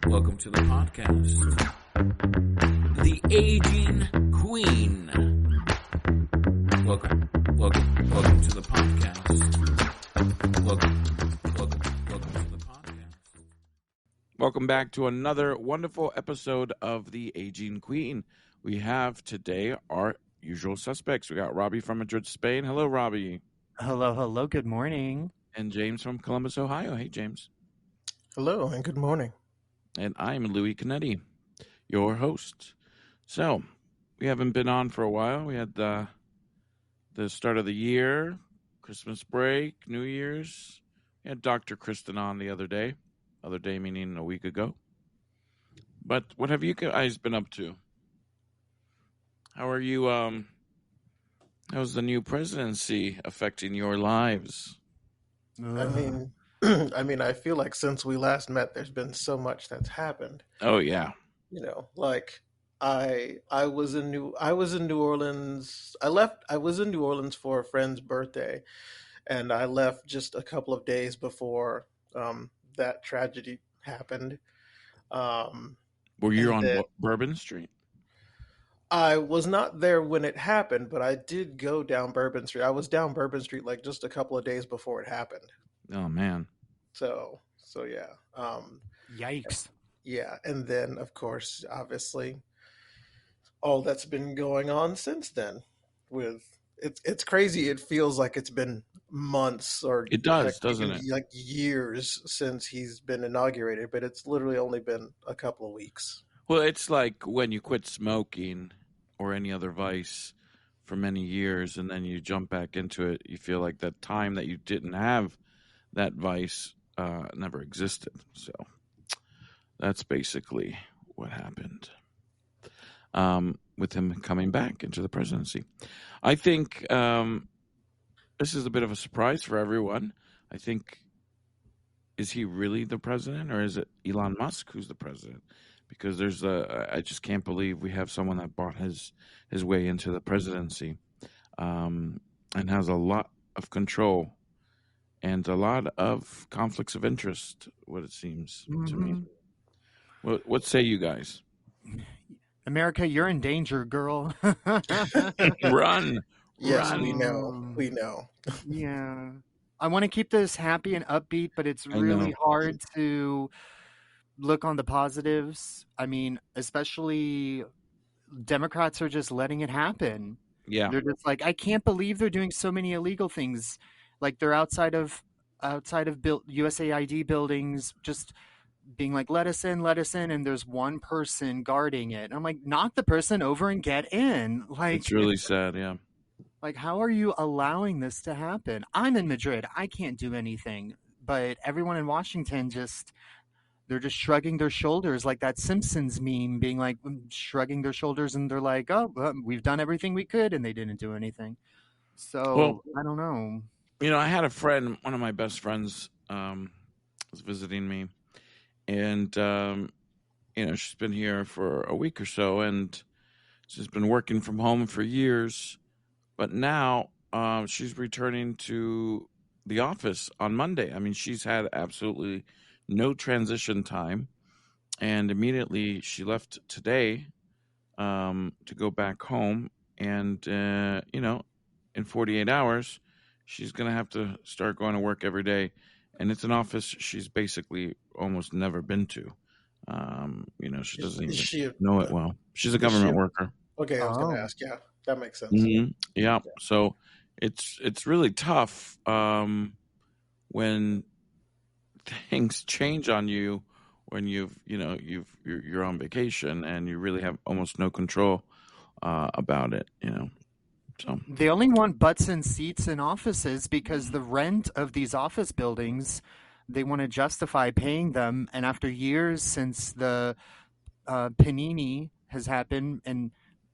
Welcome to the podcast. The Aging Queen. Welcome to the podcast. Welcome to the podcast. Welcome back to another wonderful episode of The Aging Queen. We have today our usual suspects. We got Robbie from Madrid, Spain. Hello, Robbie. Hello. Good morning. And James from Columbus, Ohio. Hey, James. Hello, and good morning. And I'm Louis Canetti, your host. So, we haven't been on for a while. We had the start of the year, Christmas break, New Year's. We had Dr. Kristen on the other day meaning a week ago. But what have you guys been up to? How are you, how's the new presidency affecting your lives? I mean, I feel like since we last met, there's been so much that's happened. Oh yeah. You know, like I was in New Orleans. I was in New Orleans for a friend's birthday, and I left just a couple of days before that tragedy happened. Were you on Bourbon Street? I was not there when it happened, but I did go down Bourbon Street. I was down Bourbon Street like just a couple of days before it happened. Oh man. So yeah. Yikes. Yeah, and then of course, obviously, all that's been going on since then. With it's crazy. It feels like it's been months, or it does, doesn't it? Like years since he's been inaugurated, but it's literally only been a couple of weeks. Well, it's like when you quit smoking or any other vice for many years, and then you jump back into it. You feel like that time that you didn't have that vice never existed. So that's basically what happened with him coming back into the presidency. I think this is a bit of a surprise for everyone. I think, is he really the president, or is it Elon Musk who's the president? Because I just can't believe we have someone that bought his way into the presidency and has a lot of control and a lot of conflicts of interest, what it seems to me. What say you guys? America, you're in danger, girl. Run. Yes, Run. we know. Yeah. I want to keep this happy and upbeat, but it's really hard to look on the positives. I mean, especially Democrats are just letting it happen. Yeah. They're just like, I can't believe they're doing so many illegal things. Like they're outside of USAID buildings, just being like, let us in, and there's one person guarding it. And I'm like, knock the person over and get in. Like, it's really sad, yeah. Like, how are you allowing this to happen? I'm in Madrid. I can't do anything. But everyone in Washington they're just shrugging their shoulders, like that Simpsons meme, being like shrugging their shoulders, and they're like, oh, we've done everything we could, and they didn't do anything. So, I don't know. You know, I had a friend, one of my best friends was visiting me, and, she's been here for a week or so, and she's been working from home for years, but now she's returning to the office on Monday. I mean, she's had absolutely no transition time, and immediately she left today to go back home, and, in 48 hours, she's going to have to start going to work every day. And it's an office she's basically almost never been to. She doesn't even know it well. She's a government worker. Okay, I was going to ask. Yeah, that makes sense. Mm-hmm. Yeah. So it's really tough when things change on you, when you're on vacation and you really have almost no control about it. So they only want butts and seats in offices because the rent of these office buildings, they want to justify paying them. And after years since the panini has happened and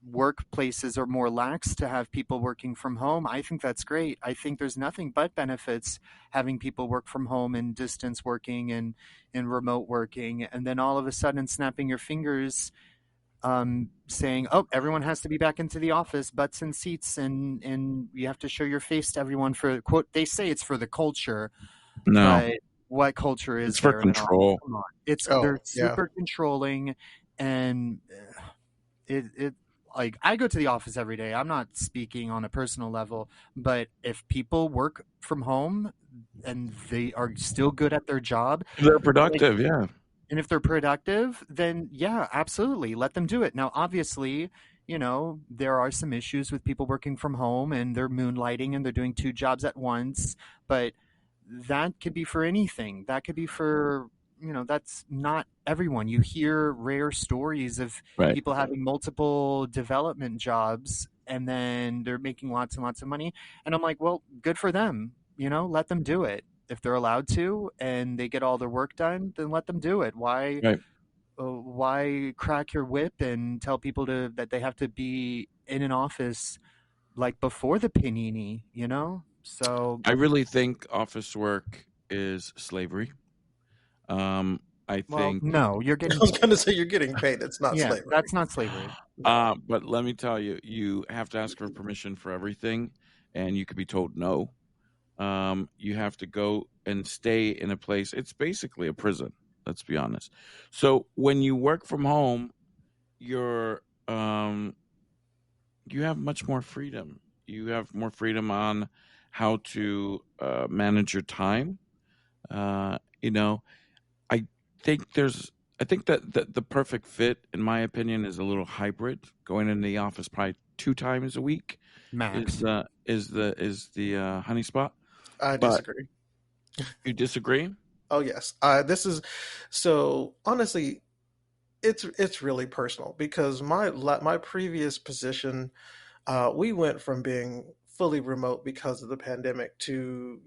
workplaces are more lax to have people working from home, I think that's great. I think there's nothing but benefits having people work from home and distance working and remote working. And then all of a sudden snapping your fingers, saying, oh, everyone has to be back into the office, butts and seats, and you have to show your face to everyone for, quote, they say it's for the culture. No. But what culture It's is for there in an office? control. Come on. Oh, They're yeah. super controlling, and it like I go to the office every day. I'm not speaking on a personal level, but if people work from home and they are still good at their job, They're like, productive, yeah. and if they're productive, then yeah, absolutely, let them do it. Now, obviously, there are some issues with people working from home and they're moonlighting and they're doing two jobs at once, but that could be for anything. That could be for, that's not everyone. You hear rare stories of Right. people having multiple development jobs and then they're making lots and lots of money. And I'm like, well, good for them. Let them do it. If they're allowed to and they get all their work done, then let them do it. Right. Why crack your whip and tell people that they have to be in an office like before the panini? So, I really think office work is slavery. I well, think, no, you're I getting was paid. going to say you're getting paid. It's not Yeah, slavery. that's not slavery. No. but let me tell you, you have to ask for permission for everything, and you could be told no. You have to go and stay in a place. It's basically a prison. Let's be honest. So when you work from home, you're you have much more freedom. You have more freedom on how to manage your time. You know, I think there's. I think that the perfect fit, in my opinion, is a little hybrid. Going into the office probably 2 times a week is Max. the honey spot. I But disagree. you disagree, Oh, yes. This is so honestly, it's really personal because my previous position, we went from being fully remote because of the pandemic to,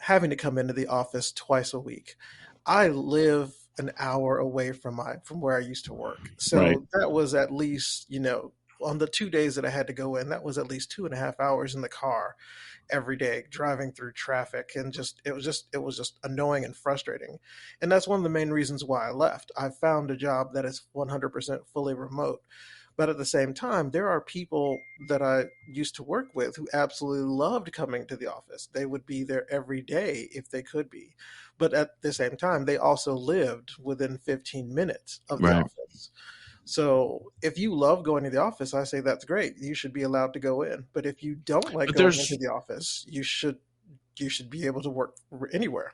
having to come into the office twice a week. I live an hour away from where I used to work. right? So that was at least, on the 2 days that I had to go in, that was at least 2.5 hours in the car every day driving through traffic, and it was just annoying and frustrating. And that's one of the main reasons why I left. I found a job that is 100% fully remote. But at the same time, there are people that I used to work with who absolutely loved coming to the office. They would be there every day if they could be. But at the same time, they also lived within 15 minutes of the Right. office. So if you love going to the office, I say that's great. You should be allowed to go in. But if you don't like But going into there's the office, you should be able to work anywhere.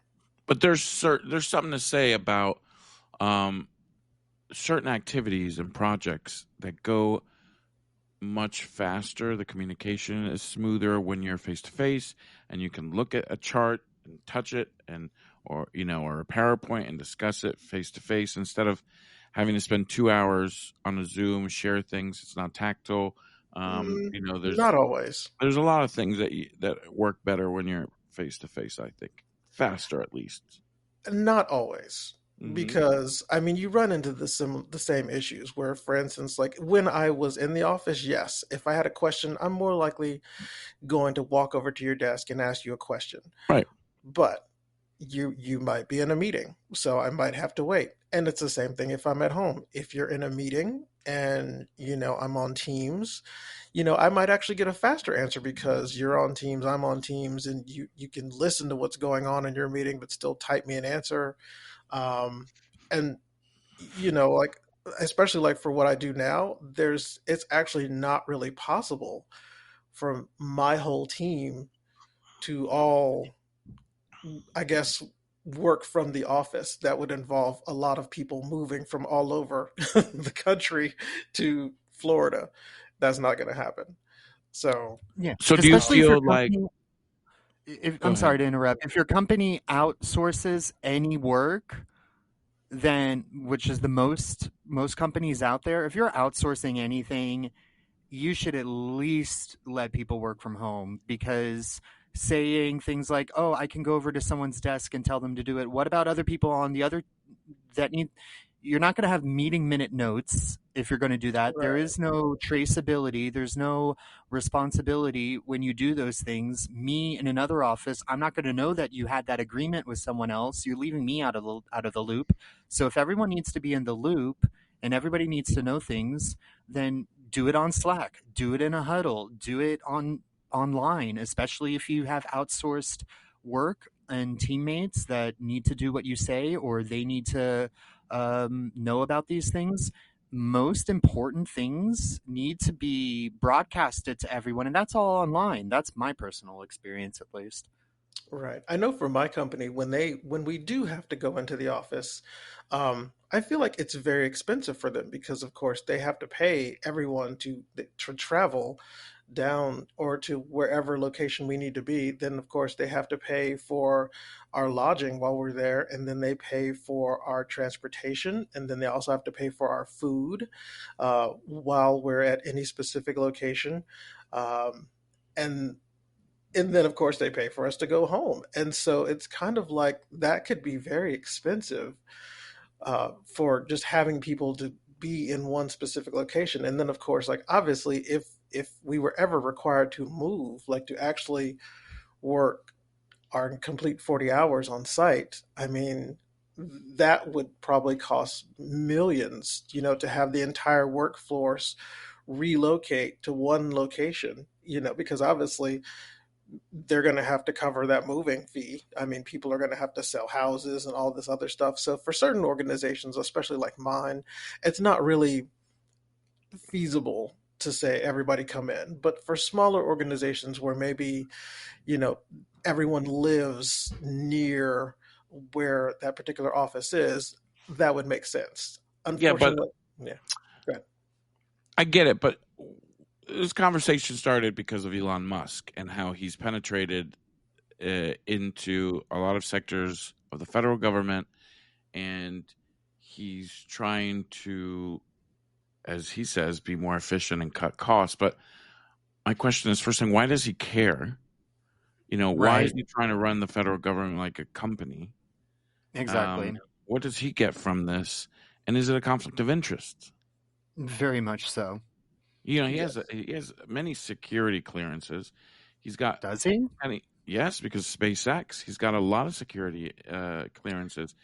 there's something to say about um, certain activities and projects that go much faster. The communication is smoother when you're face to face, and you can look at a chart and touch it, and or a PowerPoint and discuss it face to face instead of having to spend 2 hours on a Zoom, share things. It's not tactile. Mm, You know, not always. there's a lot of things that work better when you're face to face. I think faster at least. Not always. Hmm. Because I mean, you run into the same issues where, for instance, like when I was in the office, yes, if I had a question, I'm more likely going to walk over to your desk and ask you a question. Right. But you might be in a meeting, so I might have to wait. And it's the same thing if I'm at home. If you're in a meeting and I'm on Teams, I might actually get a faster answer because you're on Teams, I'm on Teams, and you can listen to what's going on in your meeting but still type me an answer. um and like, especially like for what I do now, it's actually not really possible for my whole team to all, I guess, work from the office. That would involve a lot of people moving from all over the country to Florida. That's not going to happen. So, Yeah, So do you especially if your feel like? company Go I'm ahead. sorry to interrupt. If your company outsources any work, then which is the most companies out there, if you're outsourcing anything, you should at least let people work from home because saying things like, "Oh, I can go over to someone's desk and tell them to do it." What about other people on the other that need you're not going to have meeting minute notes if you're going to do that. There right. is no traceability, there's no responsibility when you do those things. Me in another office, I'm not going to know that you had that agreement with someone else. You're leaving me out of the loop. So if everyone needs to be in the loop and everybody needs to know things, then do it on Slack, do it in a huddle, do it online, especially if you have outsourced work. and teammates that need to do what you say, or they need to know about these things. Most important things need to be broadcasted to everyone, and that's all online. That's my personal experience, at least. Right. I know for my company, when we do have to go into the office, I feel like it's very expensive for them because, of course, they have to pay everyone to travel down or to wherever location we need to be. Then, of course, they have to pay for our lodging while we're there, and then they pay for our transportation, and then they also have to pay for our food while we're at any specific location. Um, and and then of course they pay for us to go home, and so it's kind of like that could be very expensive for just having people to be in one specific location. And then of course, like, obviously, if we were ever required to move, like to actually work our complete 40 hours on site, I mean, that would probably cost millions, to have the entire workforce relocate to one location, because obviously they're going to have to cover that moving fee. I mean, people are going to have to sell houses and all this other stuff. So for certain organizations, especially like mine, it's not really feasible to say everybody come in. But for smaller organizations where maybe, you know, everyone lives near where that particular office is, that would make sense. Yeah, but Unfortunately, yeah. Go ahead. I get it. But this conversation started because of Elon Musk and how he's penetrated into a lot of sectors of the federal government, and he's trying to, as he says, be more efficient and cut costs. But my question is, first thing, why does he care? Why is Right. he trying to run the federal government like a company? Um, Exactly. what does he get from this? And is it a conflict of interest? Very much so. He has Yes. he has many security clearances. He's got Does he? yes, because SpaceX. He's got a lot of security clearances.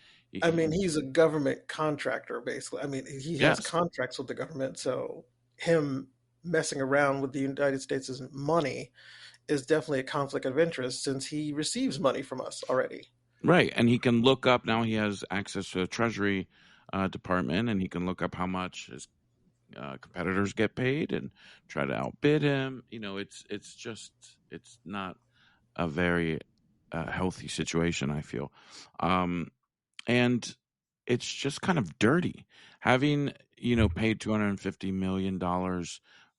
I mean, He's he's a government contractor, basically. I mean, he has yes, contracts with the government, so him messing around with the United States' money is definitely a conflict of interest since he receives money from us already. right, and he can look up now. He has access to the Treasury Department, and he can look up how much his competitors get paid and try to outbid him. It's not a very healthy situation, I feel. Um, and it's just kind of dirty having paid $250 million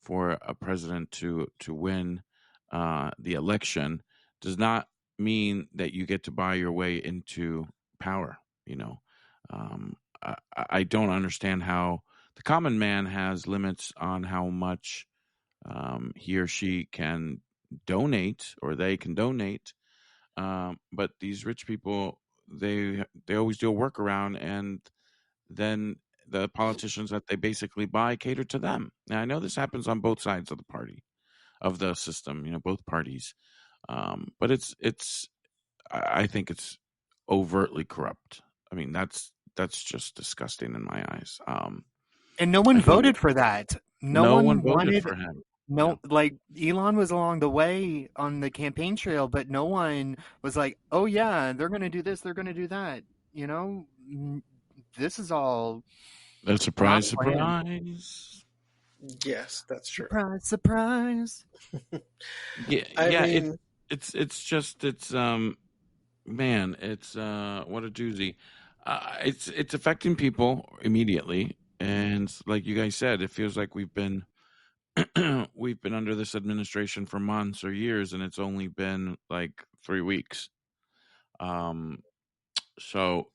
for a president to win the election does not mean that you get to buy your way into power. you know um, I don't understand how the common man has limits on how much he or she can donate, or they can donate, but these rich people, they always do a workaround, and then the politicians that they basically buy cater to them. Now I know this happens on both sides of the party of the system, both parties, but I think it's overtly corrupt. I mean, that's just disgusting in my eyes. And no I one think voted for that. No no one one voted wanted. for him. Yeah, No, like Elon was along the way on the campaign trail, but no one was like, "Oh yeah, they're going to do this, they're going to do that." You know, this is all a not surprise, planned. surprise. Yes, that's true. Surprise, surprise. Yeah, I yeah. mean, It's man, it's what a doozy. It's affecting people immediately, and like you guys said, it feels like we've been we've been under this administration for months or years, and it's only been like 3 weeks. Um, so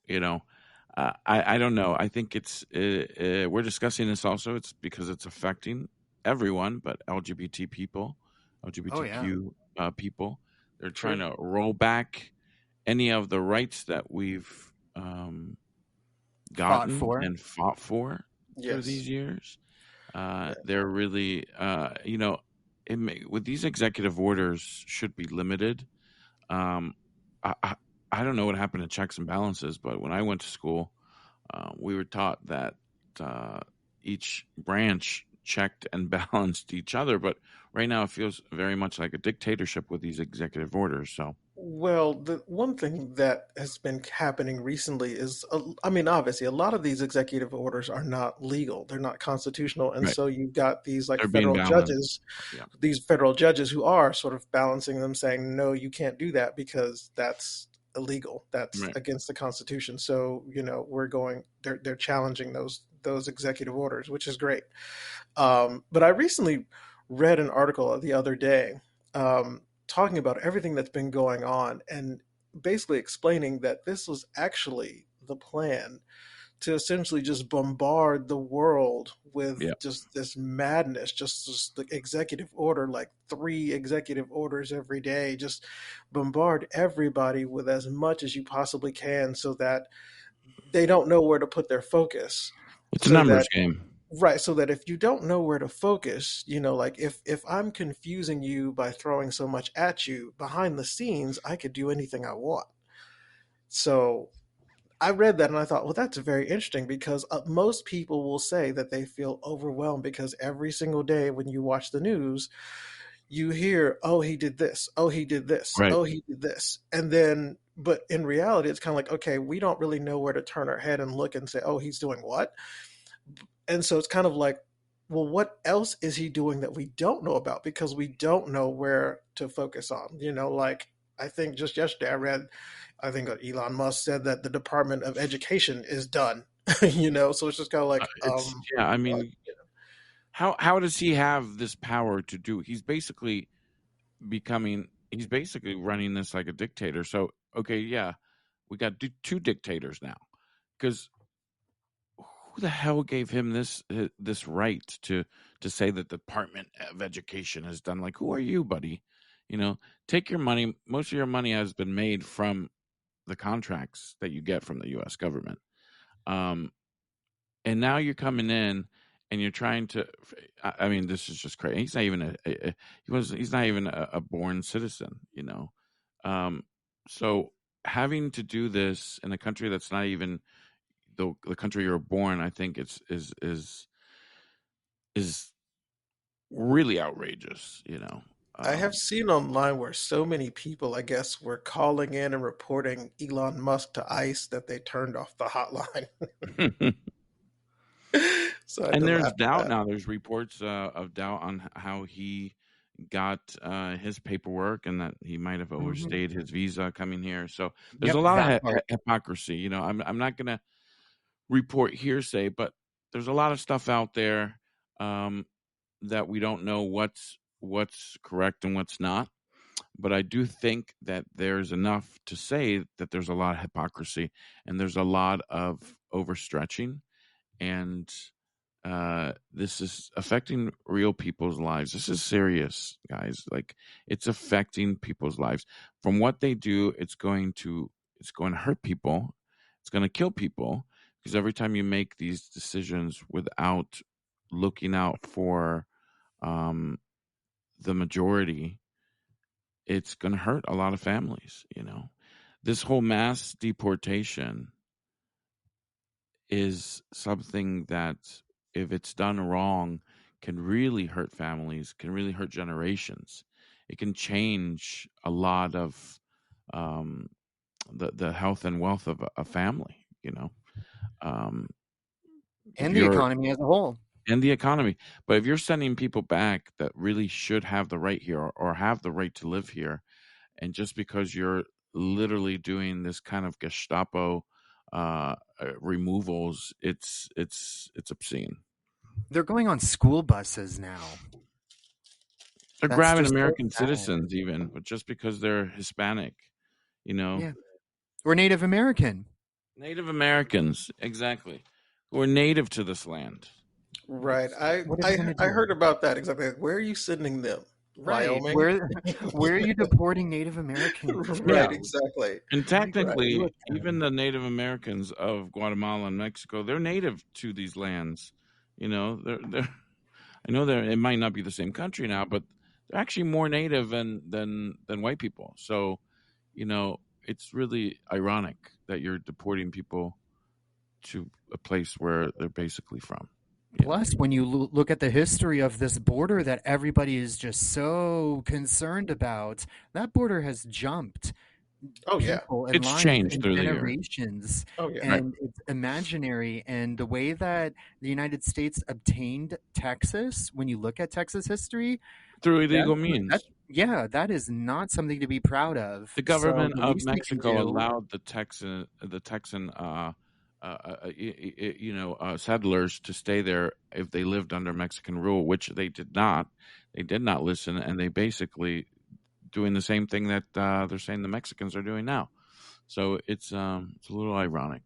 I don't know. I think we're discussing this also. It's because it's affecting everyone, but LGBT people, Oh yeah. LGBTQ people. They're trying true. to roll back any of the rights that we've Fought gotten for. and fought for through Yes. these years. Yeah. They're really, with these executive orders should be limited. Um, I, I, I don't know what happened to checks and balances, but when I went to school, we were taught that uh, each branch checked and balanced each other. But right now, it feels very much like a dictatorship with these executive orders. So Well, the one thing that has been happening recently is, I mean, obviously, a lot of these executive orders are not legal. They're not constitutional. And Right. so you've got these like They're being federal balanced. judges, Yeah. these federal judges who are sort of balancing them, saying, no, you can't do that because that's illegal. That's Right. against the Constitution. So, they're challenging those executive orders, which is great. But I recently read an article the other day, talking about everything that's been going on and basically explaining that this was actually the plan to essentially just bombard the world with Yeah. just this madness, just the executive order, like three executive orders every day, just bombard everybody with as much as you possibly can so that they don't know where to put their focus. It's a So numbers that game. Right, so that if you don't know where to focus, like if I'm confusing you by throwing so much at you, behind the scenes, I could do anything I want. So I read that and I thought, well, that's very interesting because most people will say that they feel overwhelmed because every single day when you watch the news, you hear, oh, he did this, oh, he did this, Right. oh, he did this. And then, but in reality, it's kind of like, okay, we don't really know where to turn our head and look and say, oh, he's doing what? And so it's kind of like, well, what else is he doing that we don't know about because we don't know where to focus on? Like I think just yesterday I read, I think Elon Musk said that the Department of Education is done. So it's just kind of like, It's yeah. I what? mean, how does he have this power to do? He's basically running this like a dictator. So okay, yeah, we got two dictators now because who the hell gave him this right to say that the Department of Education has done? Like, who are you, buddy? You know, take your money. Most of your money has been made from the contracts that you get from the U.S. government. Um, and now you're coming in and you're trying to. I mean, this is just crazy. He's not even he's not even a born citizen. Um, so having to do this in a country that's not even the country you're born, I think is really outrageous. I have Um, seen online where so many people, I guess, were calling in and reporting Elon Musk to ICE that they turned off the hotline. So I had and to there's laugh at doubt that. now. There's reports of doubt on how he got his paperwork and that he might have Hmm. overstayed his visa coming here. So there's Yep, a lot of that part. hypocrisy. I'm not gonna report hearsay, but there's a lot of stuff out there um, that we don't know what's correct and what's not. But I do think that there's enough to say that there's a lot of hypocrisy and there's a lot of overstretching, and this is affecting real people's lives. This is serious, guys. Like, it's affecting people's lives. From what they do, it's going to hurt people. It's going to kill people because every time you make these decisions without looking out for um, the majority, it's going to hurt a lot of families. This whole mass deportation is something that, if it's done wrong, can really hurt families, can really hurt generations. It can change a lot of um, the health and wealth of a family. Um, if And the you're economy as a whole. in the economy, but if you're sending people back that really should have the right here, or have the right to live here, and just because you're literally doing this kind of Gestapo removals, it's obscene. They're going on school buses now. They're That's grabbing just so American sad. citizens even, but just because they're Hispanic, you know, Yeah. Or Native American. Native Americans, exactly, who are native to this land. Right. I, What are they I gonna I do? heard about that exactly. Like, where are you sending them? Right. Wyoming? Where are you deporting Native Americans Yeah, Right, to? exactly. and What are you gonna Right. do technically, with even them? the Native Americans of Guatemala and Mexico, they're native to these lands. They're I know that it might not be the same country now, but they're actually more native than white people. So, it's really ironic that you're deporting people to a place where they're basically from. You know, Plus, when you look at the history of this border that everybody is just so concerned about, that border has jumped. Oh yeah. people and It's lines changed and through the years. generations, Oh yeah. Right. and it's imaginary. And the way that the United States obtained Texas, when you look at Texas history, Through that's illegal that means. yeah, that is not something to be proud of. The So government the of least we can Mexico do, allowed the Texan settlers to stay there if they lived under Mexican rule, which they did not. They did not listen, and they basically doing the same thing that they're saying the Mexicans are doing now. So it's a little ironic.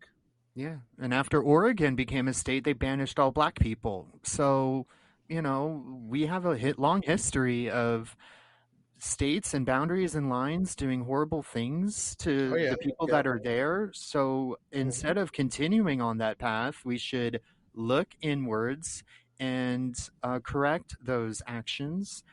yeah. And after Oregon became a state, they banished all black people. So, we have a long history of states and boundaries and lines doing horrible things Oh to yeah. the people Yep. that are there. So Mhm. instead of continuing on that path, we should look inwards and correct those actions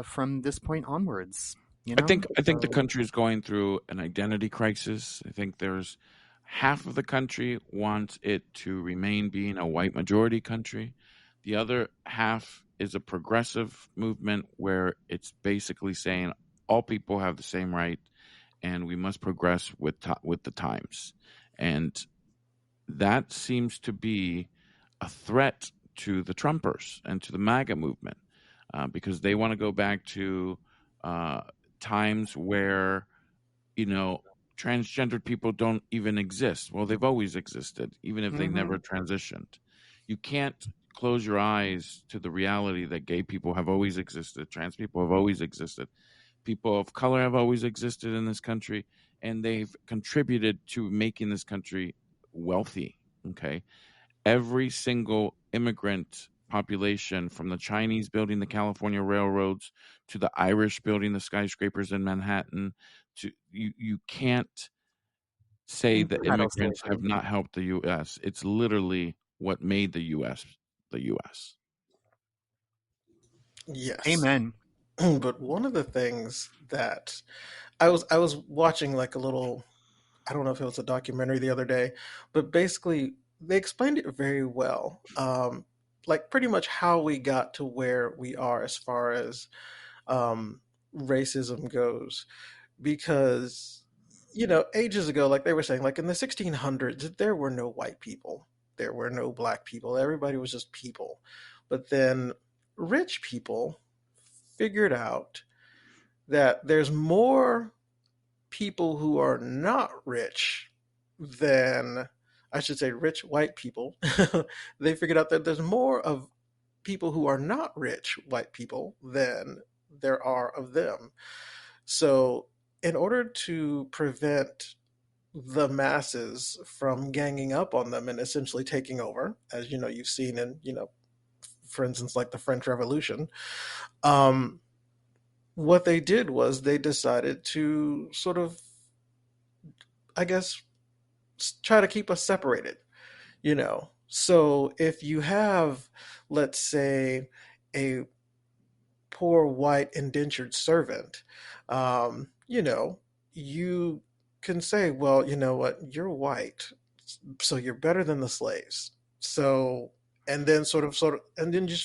from this point onwards. You know, I think the so country is going through an identity crisis. I think there's half of the country wants it to remain being a white majority country. The other half is a progressive movement where it's basically saying all people have the same right and we must progress with the times. And that seems to be a threat to the Trumpers and to the MAGA movement because they want to go back to uh, times where you know transgendered people don't even exist. Well, they've always existed, even if they hmm never transitioned. You can't close your eyes to the reality that gay people have always existed, trans people have always existed, people of color have always existed in this country, and they've contributed to making this country wealthy. Okay, every single immigrant population, from the Chinese building the California railroads to the Irish building the skyscrapers in Manhattan, to you can't say that chattel immigrants have slavery. not helped the US. It's literally what made the US the US. Yes. Amen. But one of the things that I was watching like a little, I don't know if it was a documentary the other day, but basically they explained it very well. Like pretty much how we got to where we are as far as um, racism goes, because ages ago, like they were saying, like in the 1600s, there were no white people, there were no black people, everybody was just people. But then rich people figured out that there's more people who are not rich than, I should say, rich white people. They figured out that there's more of people who are not rich white people than there are of them. So, in order to prevent the masses from ganging up on them and essentially taking over, as you've seen in, for instance, like the French Revolution, um, what they did was they decided to sort of, I guess, try to keep us separated. So if you have, let's say, a poor white indentured servant, you can say, well, you know what, you're white, so you're better than the slaves. So, and then and then you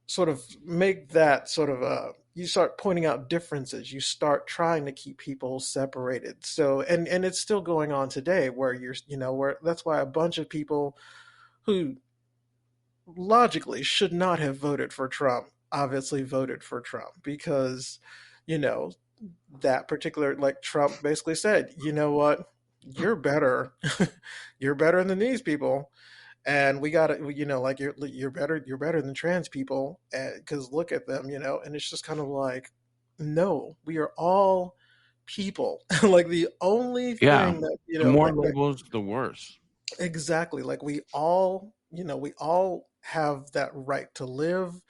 sort of make that sort of you start pointing out differences, you start trying to keep people separated. So, and it's still going on today where where that's why a bunch of people who logically should not have voted for Trump obviously voted for Trump because you know that particular, like, Trump basically said, you know what, you're better, you're better than these people, and we got to, like, you're better than trans people because look at them, and it's just kind of like, no, we are all people. Like the only Yeah, thing that the more labels, the worse. exactly, like we all have that right to live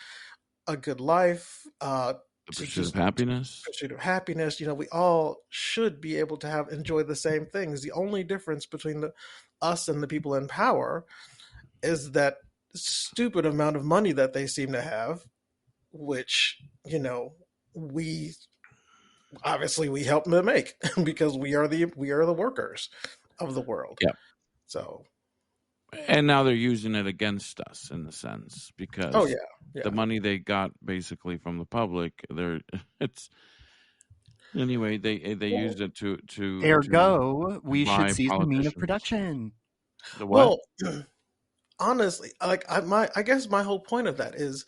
a good life, The to pursuit of just happiness. pursuit of happiness. We all should be able to have enjoy the same things. The only difference between us and the people in power is that stupid amount of money that they seem to have, which we obviously we help them make because we are the workers of the world. Yeah. So, And now they're using it against us in the sense oh because yeah, the yeah, money they got basically from the public, they're it's Anyway, they Well, used it Ergo, to we should buy seize the mean of politicians. production. The what? well, honestly, I guess my whole point of that is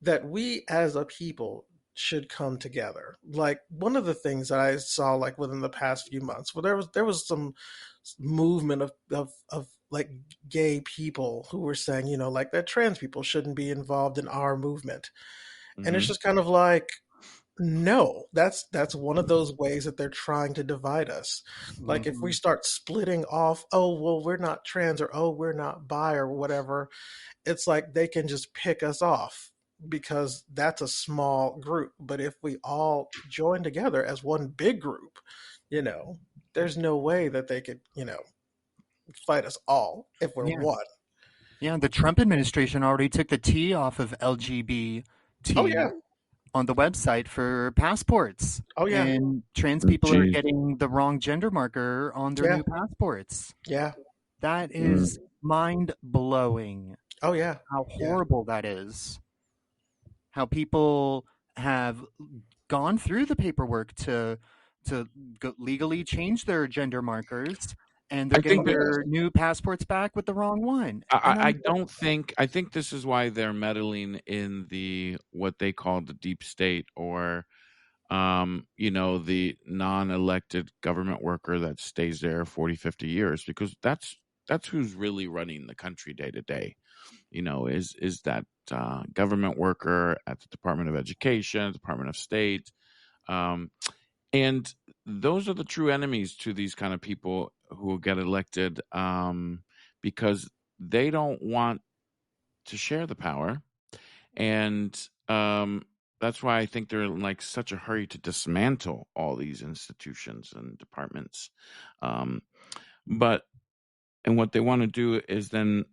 that we as a people should come together. Like one of the things that I saw like within the past few months, where there was some movement of like gay people who were saying, like that trans people shouldn't be involved in our movement. And it's Hmm. just kind of like, no, that's one of those ways that they're trying to divide us. Like if we Hmm. start splitting off, oh well, we're not trans, or oh we're not bi, or whatever, it's like they can just pick us off because that's a small group. But if we all join together as one big group, you know, there's no way that they could, fight us all if we're Yeah. one. Yeah. The Trump administration already took the T off of Oh LGBT yeah. on the website for passports. Oh yeah. And trans people are Geez. getting the wrong gender marker on their Yeah. new passports. Yeah. That Mm. is mind blowing. Oh yeah. How Yeah. horrible that is. How people have gone through the paperwork to legally change their gender markers, and they're I getting think that their new passports back with the wrong one. And I I'm don't think I think this is why they're meddling in the what they call the deep state, or the non-elected government worker that stays there 40, 50 years, because that's who's really running the country day to day. Is that government worker at the Department of Education, Department of State. Um, and those are the true enemies to these kind of people who get elected, because they don't want to share the power. And that's why I think they're in like such a hurry to dismantle all these institutions and departments. Um, but and what they want to do is then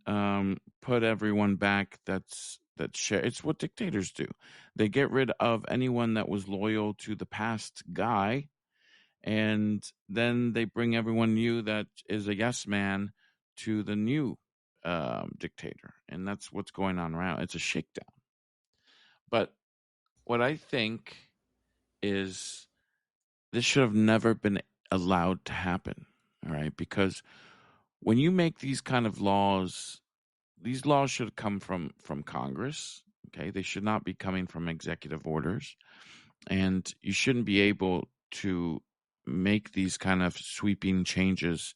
put everyone back that share. It's what dictators do. They get rid of anyone that was loyal to the past guy, and then they bring everyone new that is a yes man to the new dictator, and that's what's going on around. It's a shakedown. But what I think is this should have never been allowed to happen. All right, because when you make these kind of laws, these laws should come from Congress. Okay, they should not be coming from executive orders, and you shouldn't be able to make these kind of sweeping changes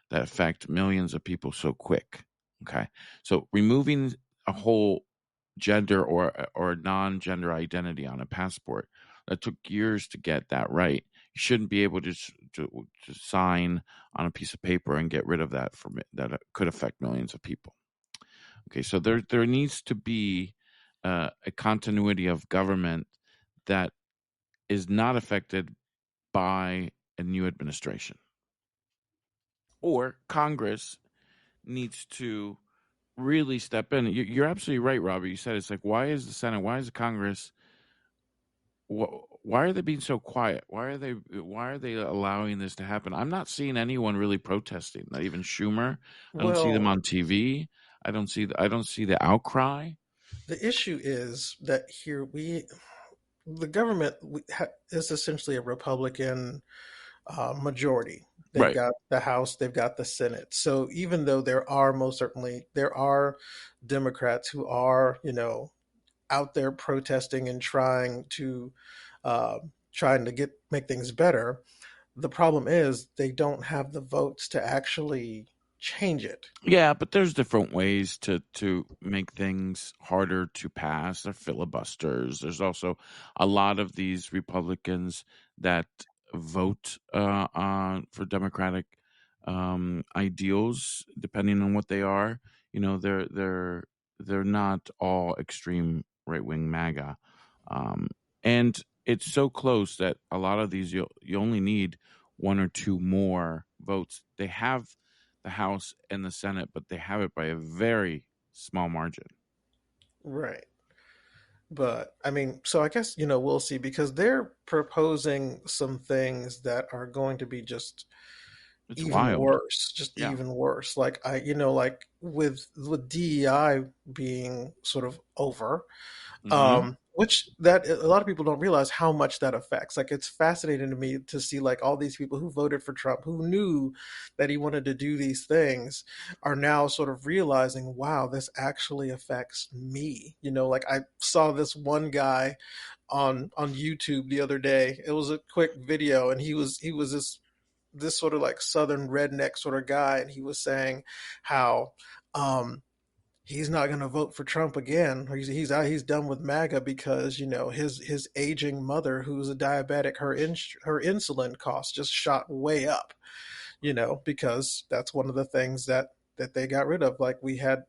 that affect millions of people so quick. Okay, so removing a whole gender or non-gender identity on a passport that took years to get that right, you shouldn't be able to sign on a piece of paper and get rid of that that could affect millions of people. Okay, so there needs to be a continuity of government that is not affected by a new administration. Or Congress needs to really step in. You're absolutely right, Robert. You said it's like, why is the Senate, why is the Congress, why are they being so quiet? Why are they allowing this to happen? I'm not seeing anyone really protesting. Not even Schumer. I don't see them Well, on TV. I don't see the outcry. the issue is that here the government is essentially a Republican majority. They've Right. got the House, they've got the Senate. So even though there are Democrats who are, out there protesting and uh, trying to get make things better, the problem is they don't have the votes to actually change it. Yeah, but there's different ways to make things harder to pass. They're filibusters. There's also a lot of these Republicans that vote for Democratic ideals, depending on what they are. They're not all extreme right wing MAGA, um, and it's so close that a lot of these you only need one or two more votes. They have the House and the Senate, but they have it by a very small margin. Right. But I mean, so I guess, we'll see because they're proposing some things that are going to be just It's even wild. worse, just Yeah. even worse. Like like with DEI being sort of over, Hmm. which that a lot of people don't realize how much that affects. Like it's fascinating to me to see like all these people who voted for Trump, who knew that he wanted to do these things, are now sort of realizing, wow, this actually affects me. You know, like I saw this one guy on YouTube the other day. It was a quick video, and he was this sort of like southern redneck sort of guy, and he was saying how um he's not going to vote for Trump again. Or he's done with MAGA because his aging mother, who's a diabetic, her insulin costs just shot way up. Because that's one of the things that they got rid of. Like we had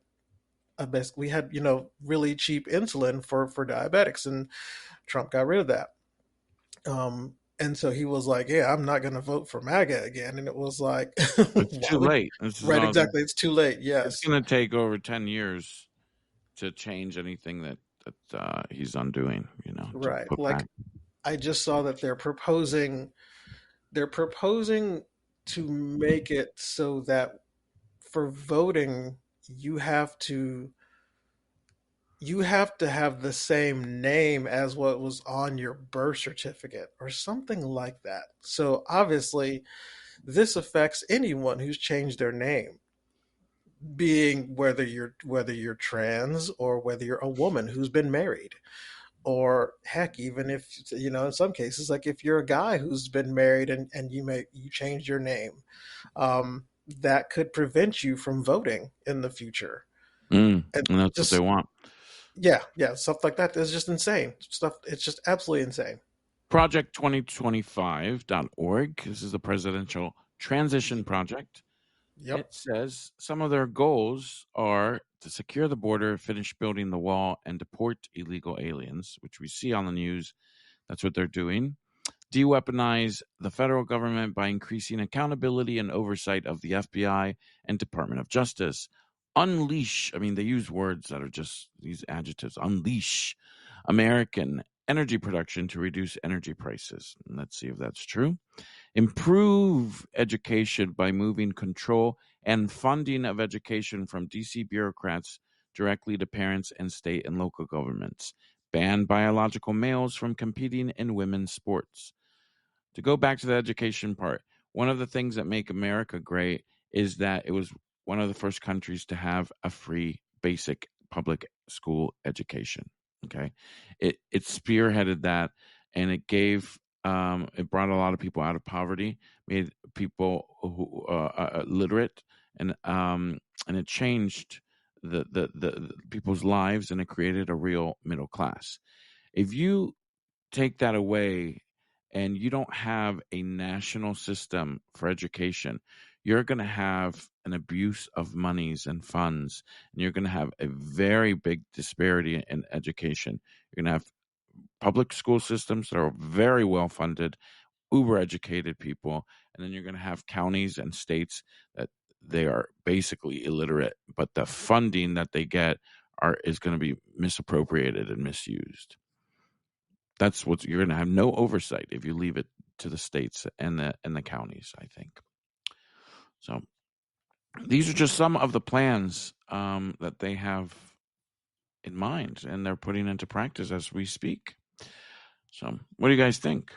really cheap insulin for diabetics, and Trump got rid of that. And so he was like, "Yeah, I'm not going to vote for MAGA again." And it was like, It's "Why too would?" late. This is Right, all. exactly. It's too late. It's Yes, going to take over 10 years to change anything that he's undoing. To right. put back. Like I just saw that they're proposing to make it so that for voting you have to you have to have the same name as what was on your birth certificate or something like that. So obviously this affects anyone who's changed their name, being whether you're trans or whether you're a woman who's been married, or heck, even if in some cases, like if you're a guy who's been married and you change your name, that could prevent you from voting in the future. And And that's what they just want. yeah, stuff like that is just insane stuff. It's just absolutely insane. Project2025.org. This is the Presidential Transition Project. Yep. It says some of their goals are to secure the border, finish building the wall, and deport illegal aliens, which we see on the news. That's what they're doing. De-weaponize the federal government by increasing accountability and oversight of the FBI and Department of Justice. Unleash, I mean, they use words that are just these adjectives. Unleash American energy production to reduce energy prices. Let's see if that's true. Improve education by moving control and funding of education from DC bureaucrats directly to parents and state and local governments. Ban biological males from competing in women's sports. To go back to the education part, one of the things that make America great is that it was one of the first countries to have a free basic public school education. Okay, it spearheaded that, and it brought a lot of people out of poverty, made people who literate, and it changed the people's lives, and it created a real middle class. If you take that away and you don't have a national system for education, you're going to have an abuse of monies and funds, and you're going to have a very big disparity in education. You're going to have public school systems that are very well funded, uber educated people, and then you're going to have counties and states that they are basically illiterate, but the funding that they get is going to be misappropriated and misused. That's what you're going to have no oversight if you leave it to the states and the counties, I think. So these are just some of the plans that they have in mind, and they're putting into practice as we speak. So what do you guys think?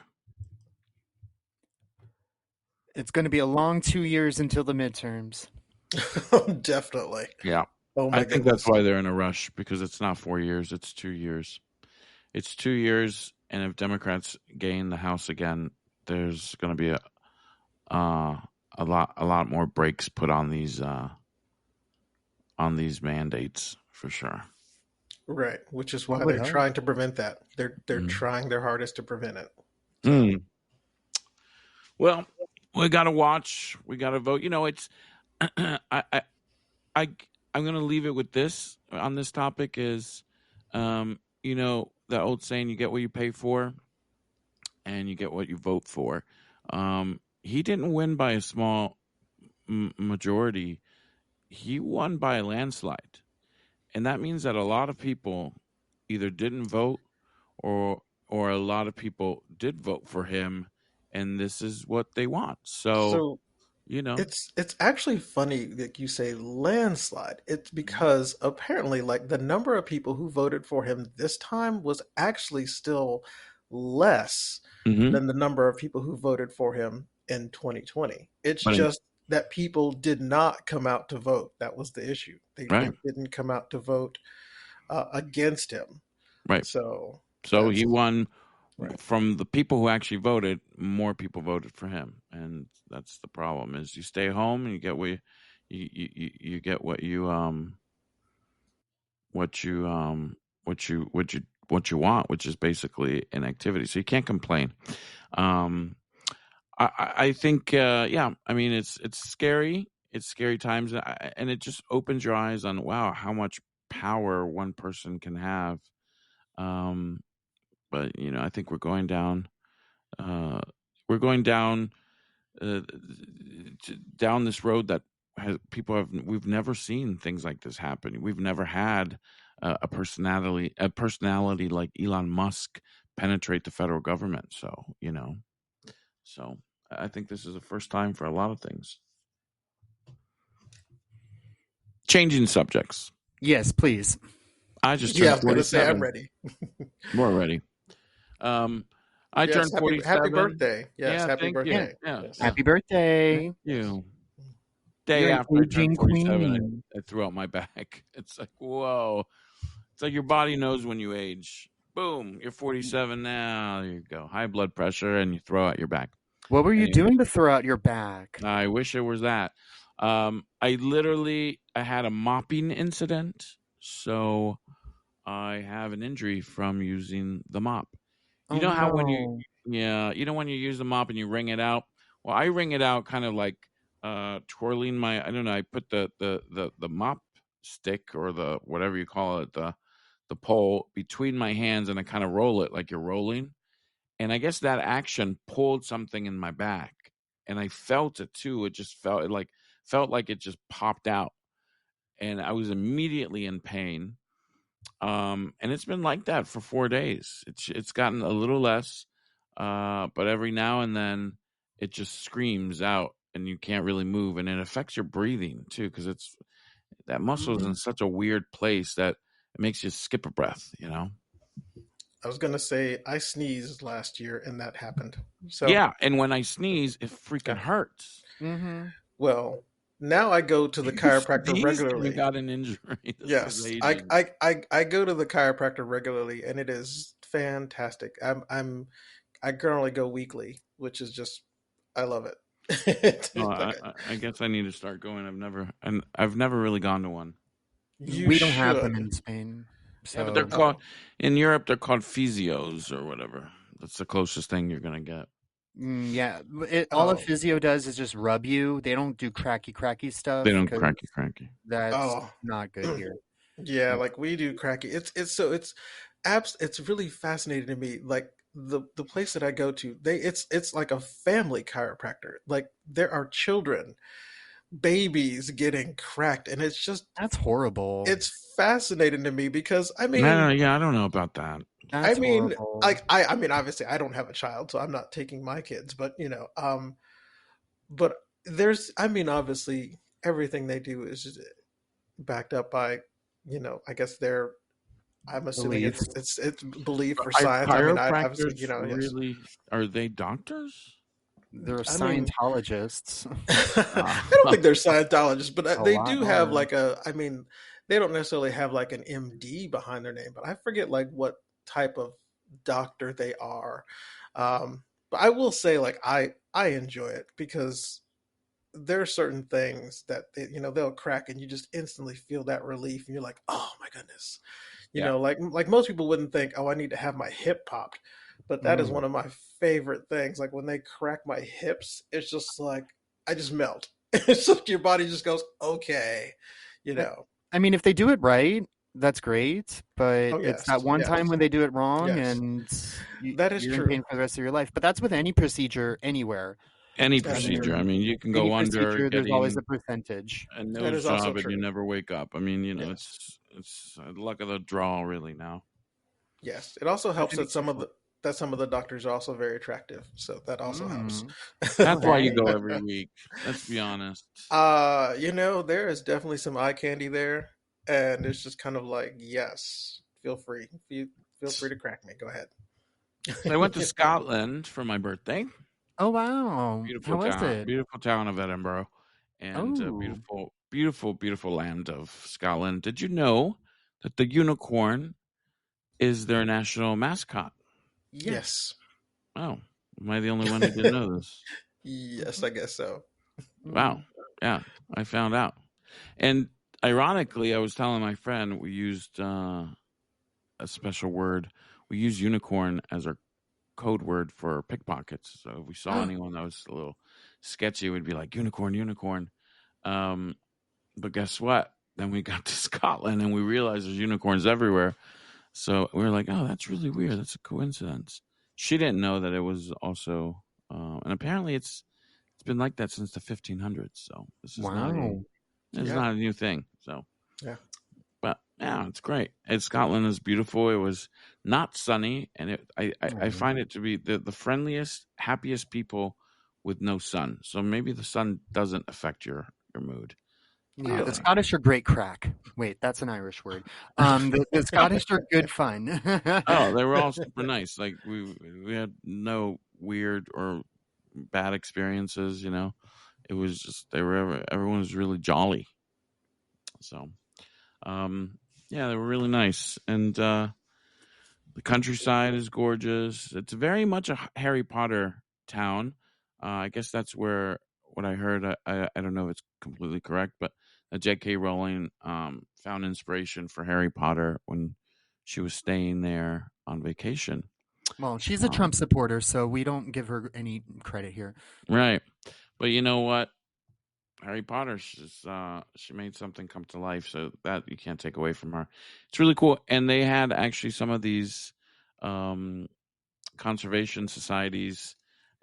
It's going to be a long 2 years until the midterms. Definitely. Yeah, Oh I my think that's goodness. why they're in a rush, because it's not 4 years, it's 2 years. It's 2 years, and if Democrats gain the House again, there's going to be uh, a lot more brakes put on these mandates for sure. Right, which is I why would they're hope. trying to prevent that. They're Mm. trying their hardest to prevent it. So Mm. Well, we got to watch. We got to vote. It's I I I I'm going to leave it with this on this topic is, that old saying, you get what you pay for, and you get what you vote for. He didn't win by a small majority. He won by a landslide. And that means that a lot of people either didn't vote, or a lot of people did vote for him, and this is what they want. So so You know. It's actually funny that you say landslide. It's Mhm. because apparently, like, the number of people who voted for him this time was actually still less Hmm. than the number of people who voted for him in 2020. It's But just that people did not come out to vote. That was the issue. They right, didn't come out to vote against him. right. So So he that's won right. from the people who actually voted. More people voted for him, and that's the problem. Is you stay home and you get you get what you what you want, which is basically an activity. So you can't complain. Um, I think yeah. I mean, it's scary. It's scary times, and it just opens your eyes on wow how much power one person can have. Um, but I think uh, we're going uh, down this road that we've never seen things like this happen. We've never had a personality like Elon Musk penetrate the federal government. So I think this is the first time for a lot of things. Changing subjects. Yes, please. I just Yeah, I turned was gonna say I'm 47. ready. We're ready. Um, I Yes, turned happy 47. birthday. Yes, Yeah, happy thank you. Yeah. birthday. Yeah, Yes. yeah. Happy Thank birthday. you. You're Day an after I turned aging 47, queen. I threw out my back. It's like, whoa. It's like your body knows when you age. Boom, you're 47 now. There you go. High blood pressure, and you throw out your back. What were you Anyway, doing to throw out your back? I wish it was that. I had a mopping incident, so I have an injury from using the mop. You Oh know how no. yeah, when you use the mop and you wring it out? Well, I wring it out kind of like twirling I don't know, I put the mop stick or the whatever you call it, the pole between my hands and I kind of roll it like you're rolling. And I guess that action pulled something in my back and I felt it too. It just felt like it just popped out and I was immediately in pain. And it's been like that for 4 days. It's gotten a little less, but every now and then it just screams out, and you can't really move, and it affects your breathing too, because it's that muscle is in Mhm. such a weird place that it makes you skip a breath. I was gonna say I sneezed last year and that happened. So Yeah, and when I sneeze, it freaking yeah. hurts. Mhm. Well, now I go to the You chiropractor sneezed and you regularly. got an injury. This is Yes, aging. I go to the chiropractor regularly, and it is fantastic. I currently go weekly, which is just I love it. Oh, Like I guess I need to start going. I've never really gone to one. you We don't have them should. in Spain. Yeah, but they're So, called Oh, in Europe. They're called physios or whatever. That's the closest thing you're gonna get. yeah, all a oh, physio does is just rub you. They don't do cracky They stuff don't because cracky. that's oh. not good here. Yeah, Yeah. like we do cracky. It's really fascinating to me. Like the place that I go to, it's like a family chiropractor. Like there are children, babies getting cracked, and That's horrible. it's fascinating to me because Yeah, I don't know about that. I That's mean horrible. I mean obviously I don't have a child, so I'm not taking my kids, but but there's I mean obviously everything they do is backed up by I guess they're I'm assuming Beliefs. it's belief or Are science. I mean, I obviously, chiropractors yes. really? Are they doctors? They're I mean, Scientologists. I Uh, don't think they're Scientologists, but A they lot do have are. like a. I mean, they don't necessarily have like an MD behind their name, but I forget like what type of doctor they are. But I will say, like, I enjoy it because there are certain things that they'll crack and you just instantly feel that relief and you're like, oh my goodness. yeah, Like most people wouldn't think, oh, I need to have my hip popped, but that is Mm. one of my favorite things. Like when they crack my hips, it's just like I just melt. It's like your body just goes, okay, you I know. I mean, if they do it right, that's great. But Oh it's that yes, one time yes, when they do it wrong, yes, and that is you're in true. pain for the rest of your life. But that's with any procedure anywhere. any That I is procedure. true. I mean, mean, you can any go under procedure, there's always getting a percentage. a That nose is also job and you true. never wake up. I mean, Yes, it's luck of the draw, really. Now, yes. It also With helps any that some of special. that some of the doctors are also very attractive, so that also helps. Mm. Oh, That's why you hey. go every week. Let's be honest. There is definitely some eye candy there, and it's just kind of like, yes, feel free to crack me. Go ahead. So I went to Scotland for my birthday. Oh, wow. How was it? Beautiful town of Edinburgh, and Oh, beautiful, beautiful, beautiful land of Scotland. Did you know that the unicorn is their national mascot? yes. Yes. Oh, am I the only one who didn't know this? Yes, Mhm. I guess so. Wow. Mm. Yeah, I found out. And ironically, I was telling my friend we used a special word. We use unicorn as our code word for pickpockets. So if we saw anyone that was a little sketchy, we'd be like, unicorn, unicorn. Um, but guess what? Then we got to Scotland and we realized there's unicorns everywhere. So we were like, oh, that's really weird. That's a coincidence. She didn't know that it was also, and apparently it's been like that since the 1500s. So this is not a Wow. it's Yeah. not a new thing. So, Yeah. but yeah, it's great. And Scotland is beautiful. It was not sunny, and I Oh. find it to be the friendliest, happiest people with no sun. So maybe the sun doesn't affect your mood. Yeah, the Uh, Really? Scottish are great crack. Wait, that's an Irish word. The Scottish are good fun. oh, they were all super nice. Like we had no weird or bad experiences. It was just everyone was really jolly. So um, yeah, they were really nice, and the countryside is gorgeous. It's very much a Harry Potter town. I guess that's where what I heard. I don't know if it's completely correct, but J.K. Rowling found inspiration for Harry Potter when she was staying there on vacation. Well, she's a Um, Trump supporter, so we don't give her any credit here. right, but you know what? Harry Potter, she made something come to life, so that you can't take away from her. It's really cool, and they had actually some of these um, conservation societies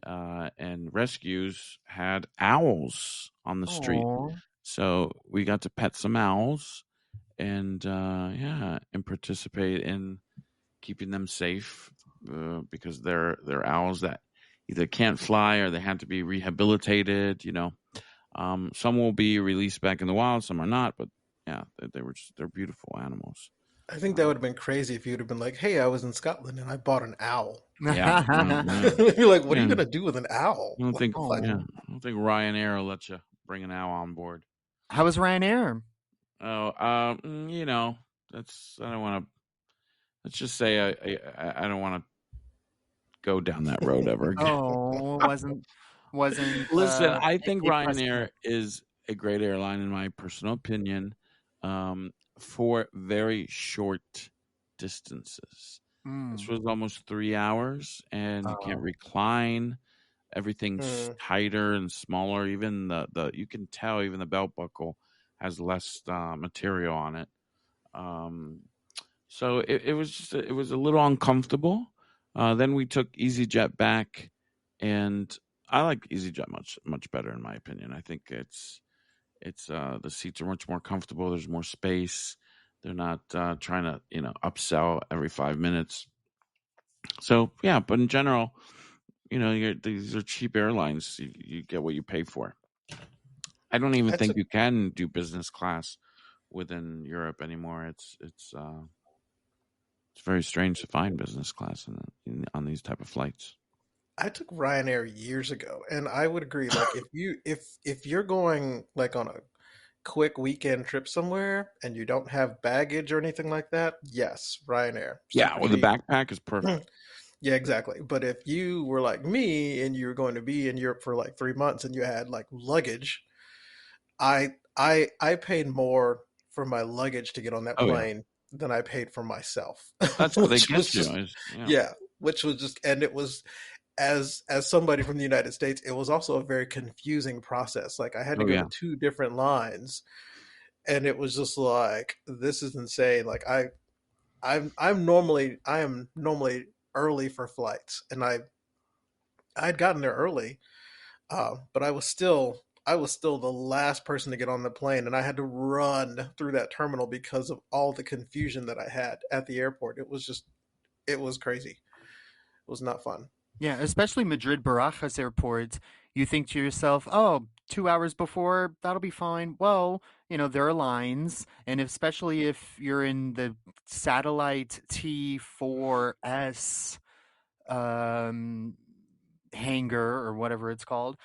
and rescues had owls on the street. Oh, So we got to pet some owls and yeah, and participate in keeping them safe because they're owls that either can't fly or they had to be rehabilitated. Some will be released back in the wild, some are not, but yeah, they're beautiful animals. I think that Um, would have been crazy if you'd have been like, "Hey, I was in Scotland and I bought an owl." yeah, yeah, You're like, "What are you yeah. gonna do with an owl?" I don't Like, think, what? yeah, oh. I don't think Ryanair will let you bring an owl on board. How was Ryanair? Oh, that's I don't want to. Let's just say I don't want to go down that road ever again. Oh, wasn't Listen, I think A plus Ryanair plus. is a great airline in my personal opinion, for very short distances. This Mm. was almost 3 hours, and you can't Oh, recline. Everything's Hmm. tighter and smaller. Even the you can tell even the belt buckle has less material on it. Um, so it was it was a little uncomfortable. Then we took EasyJet back, and I like EasyJet much better in my opinion. I think it's the seats are much more comfortable. There's more space. They're not trying to upsell every 5 minutes. So yeah, but in general, these are cheap airlines. You get what you pay for. I don't even I think took you can do business class within Europe anymore. It's very strange to find business class on these type of flights. I took Ryanair years ago, and I would agree. Like, if you're going like on a quick weekend trip somewhere and you don't have baggage or anything like that, yes, Ryanair, Yeah, super well, the cheap. backpack is perfect. Yeah, exactly. But if you were like me and you were going to be in Europe for like 3 months and you had like luggage, I paid more for my luggage to get on that Oh yeah, plane than I paid for myself, that's how they which was get you. just Yeah. yeah, which was just and it was as somebody from the United States, it was also a very confusing process. Like I had to Oh go to yeah. two different lines, and it was just like this is insane. Like I am normally early for flights, and I'd gotten there early, but I was still the last person to get on the plane, and I had to run through that terminal because of all the confusion that I had at the airport. It was crazy. was not fun. Yeah, especially Madrid Barajas Airport. You think to yourself, oh, 2 hours before, that'll be fine. Well, there are lines, and especially if you're in the satellite T4S um, hangar or whatever it's called,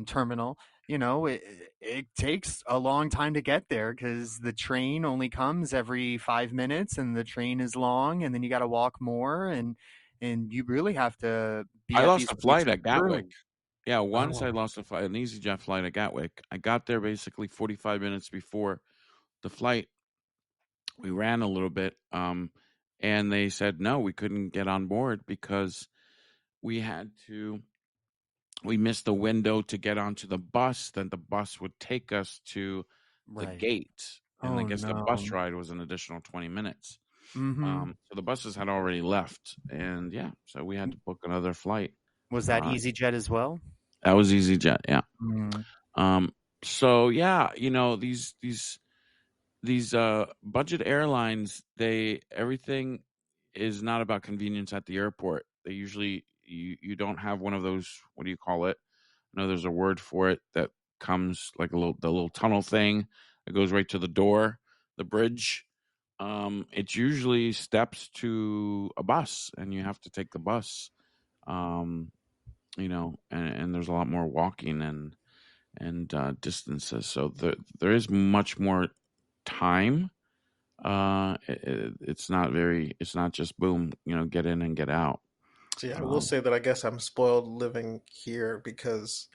terminal, it takes a long time to get there because the train only comes every 5 minutes and the train is long, and then you got to walk more, and you really have to be I at lost these a flight places at Gatwick. early. Yeah, once I Oh, lost an EasyJet flight at Gatwick. I got there basically 45 minutes before the flight. We ran a little bit, and they said no, we couldn't get on board because we had to. We missed the window to get onto the bus. Then the bus would take us to the right. gate, and I Oh guess the bus no. ride was an additional 20 minutes. Mm-hmm. So the buses had already left, and yeah, so we had to book another flight. Was that Uh, EasyJet as well? that was EasyJet, yeah. Mm, So yeah, these budget airlines, they everything is not about convenience at the airport. They usually you don't have one of those, what do you call it? I know there's a word for it that comes like the little tunnel thing that goes right to the door, the bridge. It's usually steps to a bus, and you have to take the bus. Um, and there's a lot more walking and distances, so there is much more time. It's not just boom, get in and get out. See, I will Um, say that I guess I'm spoiled living here because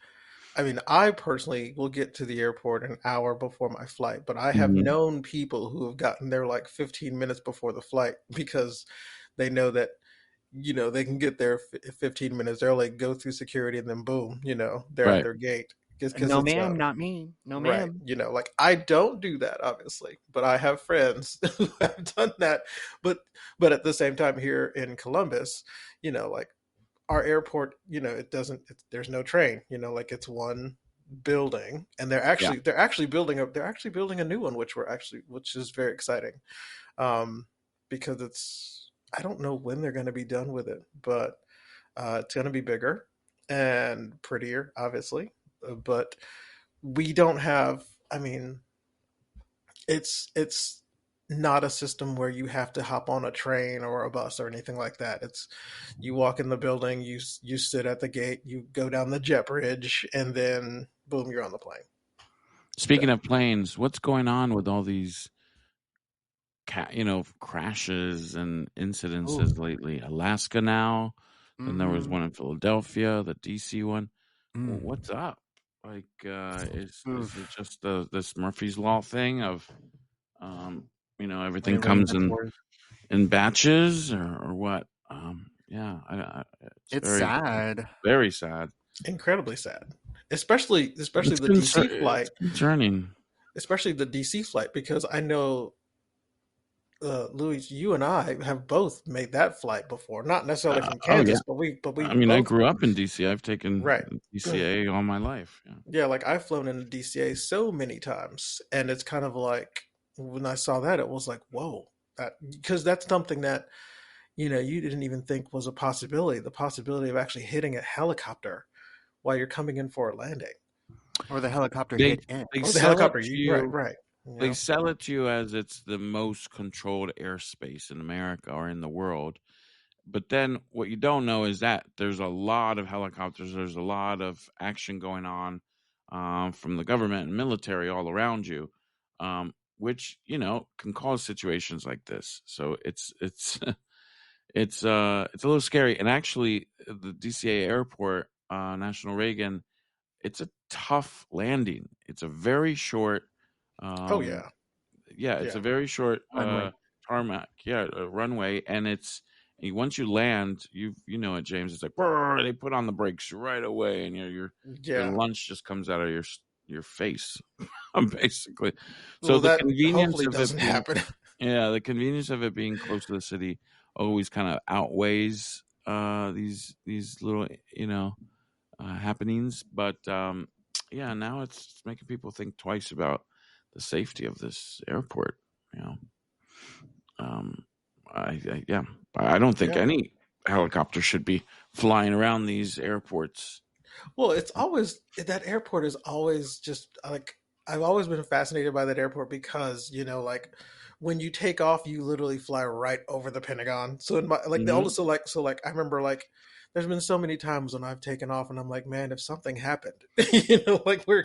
I mean, I personally will get to the airport an hour before my flight, but I have mhm. known people who have gotten there like 15 minutes before the flight because they know that, they can get there 15 minutes early, go through security, and then boom, they're at Right. their gate. Because no, it's ma'am, not me. No, right, ma'am. like I don't do that obviously, but I have friends who have done that. But at the same time here in Columbus, like our airport, there's no train, like it's one building, and Yeah. they're actually building a new one, which is very exciting. Um, because I don't know when they're going to be done with it, but it's going to be bigger and prettier, obviously. But we don't have. I mean, it's not a system where you have to hop on a train or a bus or anything like that. It's you walk in the building, you sit at the gate, you go down the jet bridge, and then boom, you're on the plane. Speaking So, of planes, what's going on with all these crashes and Oh, incidences lately? Alaska now, then there was mm-hmm. one in Philadelphia, the DC one. Mm. What's up? Like, is Oof. it just this Murphy's Law thing of, um, Way everything rain comes that's worse. in batches, or what? Yeah, it's It's sad. very sad. incredibly sad, especially It's the DC it's flight, concerning. especially the DC flight, because I know Louis, you and I have both made that flight before. Not necessarily from Oh yeah. Kansas, but we I mean, I both grew up in DC. I've taken right. DCA all my life. Yeah. Yeah, like I've flown into DCA so many times, and it's kind of like when I saw that, it was like, whoa, that because that's something that you didn't even think was a possibility. The possibility of actually hitting a helicopter while you're coming in for a landing, Or the helicopter They hit it. or the sell it helicopter. to Right, you. right. They sell it to you as it's the most controlled airspace in America or in the world. But then what you don't know is that there's a lot of helicopters. There's a lot of action going on, from the government and military all around you, which can cause situations like this. So it's it's a little scary. And actually, the DCA airport, National Reagan, it's a tough landing. It's a very short, Oh um, yeah, yeah, it's yeah. a very short Runway. tarmac, yeah, runway, and once you land, you know it, James. It's like "Brrr," they put on the brakes right away, and your Yeah. lunch just comes out of your face, basically. So Well, the that convenience hopefully of it doesn't being happen. yeah, the convenience of it being close to the city always kind of outweighs these little happenings. But yeah, now it's making people think twice about the safety of this airport. You know, um, yeah, I don't think Yeah. helicopters should be flying around these airports. Well, it's always that airport is always just like I've always been fascinated by that airport because like when you take off, you literally fly right over the Pentagon. So in my like the only Hmm. so like I remember like there's been so many times when I've taken off and I'm like, man, if something happened, like we're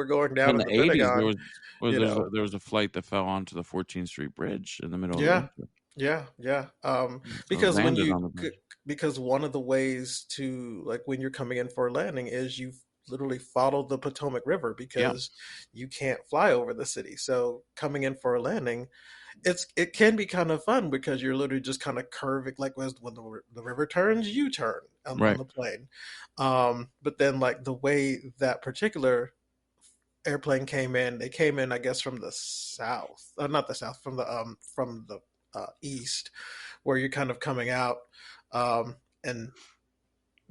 going down In in the the '80s, Pentagon, you know. there was a flight that fell onto the 14th Street Bridge in the middle of the Yeah, winter. yeah, yeah. So it Because when landed you on the bridge. because one of the ways to like when you're coming in for a landing is you literally follow the Potomac River Yeah, because you can't fly over the city. So coming in for a landing, it can be kind of fun because you're literally just kind of curving like when the river turns, you turn on right. the plane. But then like the way that particular airplane came in, they came in I guess from the south, not the south, from the east, where you're kind of coming out, and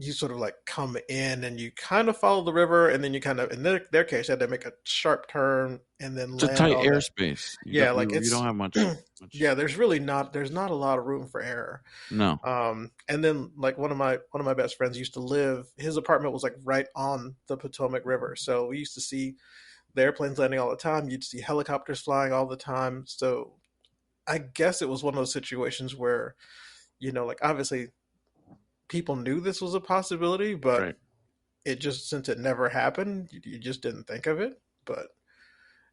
you sort of like come in and you kind of follow the river, and then you kind of in their case had to make a sharp turn and then It's a land tight on the airspace. yeah, like You don't it's have much. yeah, there's not a lot of room for error. No, And then like one of my best friends used to live, his apartment was like right on the Potomac River, so we used to see the airplanes landing all the time. You'd see helicopters flying all the time. So I guess it was one of those situations where, like obviously people knew this was a possibility, but right. it just since it never happened, you just didn't think of it. But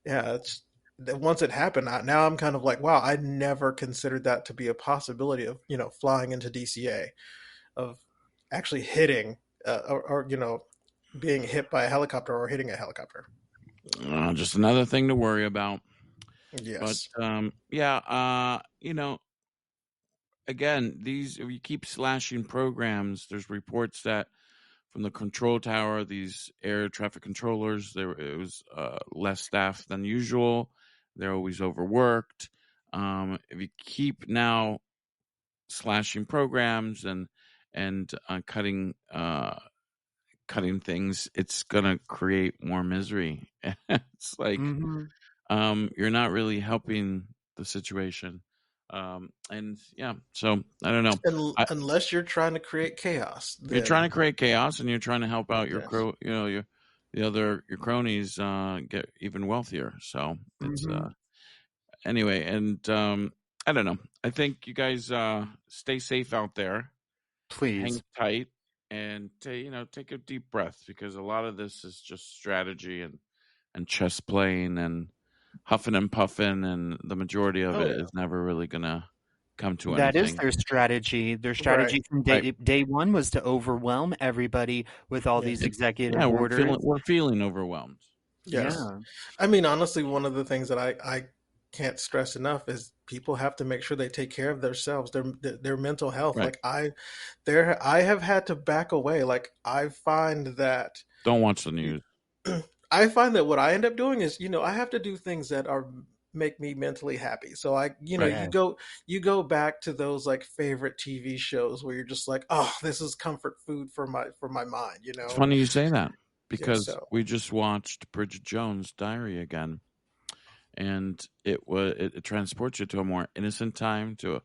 yeah, it's once it happened, now I'm kind of like, wow, I never considered that to be a possibility of flying into DCA, of actually hitting or being hit by a helicopter or hitting a helicopter. Just another thing to worry about. But Yes. yeah, again, these if you keep slashing programs, there's reports that from the control tower, these air traffic controllers, there it was less staff than usual. They're always overworked. If you keep now slashing programs and cutting things, it's gonna create more misery. It's like Hmm. you're not really helping the situation. And yeah, so I don't know. Unless you're trying to create chaos, You're trying then to create chaos, and you're trying to help out yes. your cronies get even wealthier. So it's Hmm. anyway, and I don't know. I think you guys stay safe out there, hang Please. tight, and take a deep breath because a lot of this is just strategy and chess playing and huffing and puffing, and the majority of Oh it yeah. is never really gonna come to That is anything. their strategy. Their Right. strategy from Right. day one was to overwhelm everybody with all these Yes. Yeah, executive orders. we're feeling overwhelmed. Yes. Yeah. I mean, honestly, one of the things that I can't stress enough is people have to make sure they take care of themselves, their mental health. Right. Like I have had to back away. Like I find that Don't watch the news. I find that what I end up doing is, I have to do things that are make me mentally happy. So Right. Yeah. you go back to those like favorite TV shows where you're just like, oh, this is comfort food for my mind, It's funny you say that Yeah. because So we just watched Bridget Jones' Diary again, and it transports you to a more innocent time, to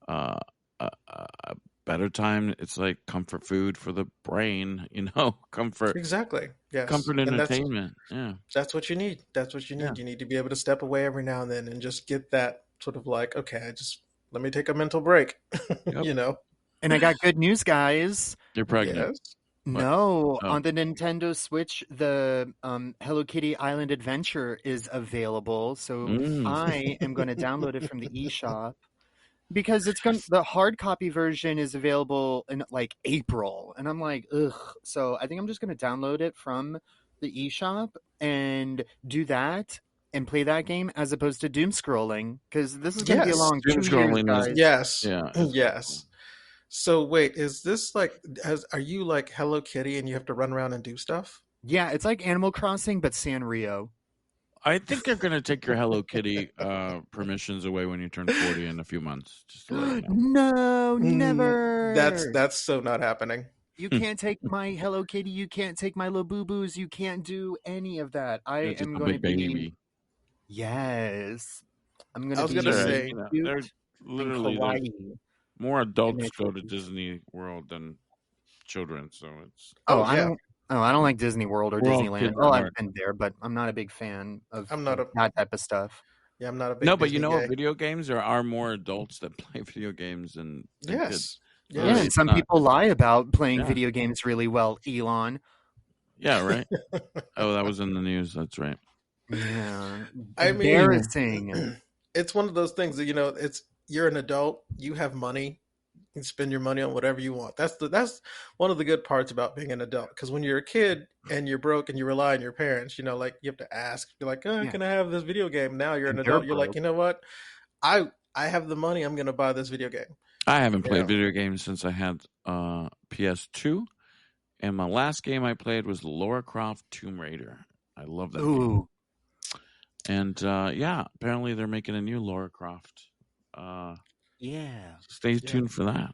uh, a better time. It's like comfort food for the brain, exactly. Yes. comfort And entertainment. Yeah, that's what you need. That's what you yeah, need. You need to be able to step away every now and then and just get that sort of like, okay, I just let me take a mental break. yep. you know. And I got good news, guys. You're pregnant. Yes. What? No, Oh, on the Nintendo Switch, the Hello Kitty Island Adventure is available. So mm. I am going to download it from the eShop because the hard copy version is available in like April, and I'm like, ugh. So I think I'm just going to download it from the eShop and do that and play that game as opposed to doom scrolling because this is going to be a Yes. long Doom 2 years, scrolling is guys. Yes. yeah, it's awful. Yes. So wait, is this like are you like Hello Kitty and you have to run around and do stuff? Yeah, it's like Animal Crossing but Sanrio. I think they're gonna take your Hello Kitty permissions away when you turn 40 in a few months. Just to let you know. No, That's never. so not happening. You can't take my Hello Kitty. You can't take my Labubu's. You can't do any of that. I You're just am a going to big be, baby. yes, I'm going I to was It's gonna all right. be say They're cute and literally there's kawaii. More adults Financial go to piece. Disney World than children, so it's Oh, Oh I yeah, don't. Oh, I don't like Disney World or we're all Disneyland. kids Oh, at I've heart. been there, but I'm not a big fan of I'm not a that type of stuff. yeah, I'm not a No, big but you Disney know what? gay. Video games there are more adults that play video games than kids. Yes, So Yeah, yes. and it's some not. people lie about playing Yeah, video games really well, Elon. yeah, right. Oh, that was in the news. That's right. Yeah, I mean, Anyway, embarrassing. it's one of those things that it's you're an adult, you have money, you can spend your money on whatever you want. That's one of the good parts about being an adult. Because when you're a kid and you're broke and you rely on your parents, like you have to ask, you're like, oh, Yeah, can I have this video game? Now you're an and they're adult, you're like, broke. you know what? I have the money, I'm gonna buy this video game. I haven't played Yeah. video games since I had PS2, and my last game I played was Lara Croft Tomb Raider. I love that game. Ooh, And yeah, apparently they're making a new Lara Croft. Uh, yeah. stay Yeah. tuned for that.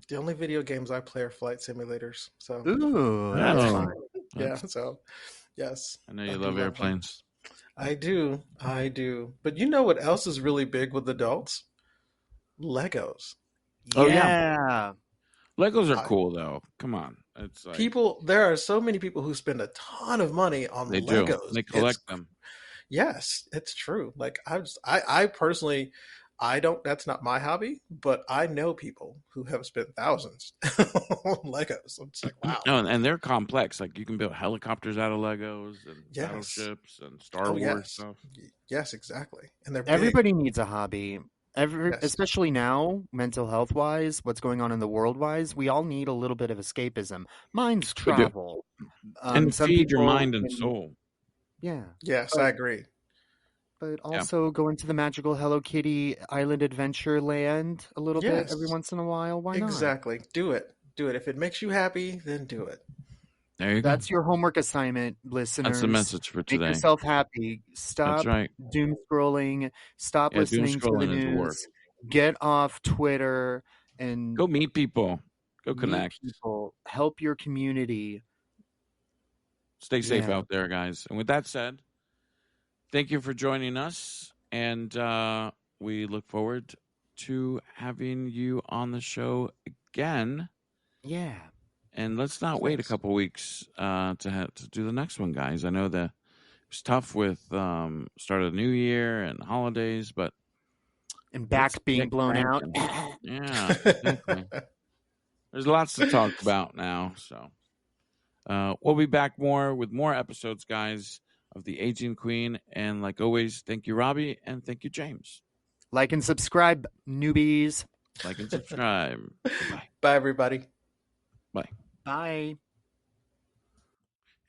The only video games I play are flight simulators. So Ooh, that's Oh, fun. yeah, that's, so yes, I know I you do love love them. airplanes. I do. I do. But you know what else is really big with adults? Legos. Oh yeah, Yeah, Legos are I, cool though. Come on, it's like there are so many people who spend a ton of money on they do. Legos. They collect them. Yes, it's true. Like I personally, I don't. That's not my hobby, but I know people who have spent thousands on Legos. I'm just like, wow. Oh, and they're complex. Like you can build helicopters out of Legos and Yes. battleships and Star Oh, Wars yes. stuff. Yes, exactly. And they're big. everybody needs a hobby. Yes. Especially now, mental health wise, what's going on in the world wise, we all need a little bit of escapism. Mine's We do, travel. and Some feed your people mind and can, soul. yeah, Yes, but I agree. Yeah, also go into the magical Hello Kitty Island Adventure Land a little bit every Yes. once in a while. Why not? Exactly. Do it. Do it. If it makes you happy, then do it. there you go. That's your homework assignment, That's the listeners. message for Make today. yourself happy. That's Stop right. doom scrolling. Stop Yeah, doom listening to the scrolling is work. news. Get off Twitter and Go meet people. Go meet connect. people. Help your community. Stay safe Yeah. out there, guys. And with that said, thank you for joining us, and we look forward to having you on the show again. Yeah. And let's not wait a Yes. couple weeks to do the next one, guys. I know that it's tough with start of the new year and holidays, but And let's back being get blown out. cranking. Yeah, exactly. There's lots to talk about now, so we'll be back with more episodes, guys, of the Aging Queen. And like always, thank you, Robbie, and thank you, James. Like and subscribe, newbies. Like and subscribe. Bye. Bye, everybody. Bye. Bye.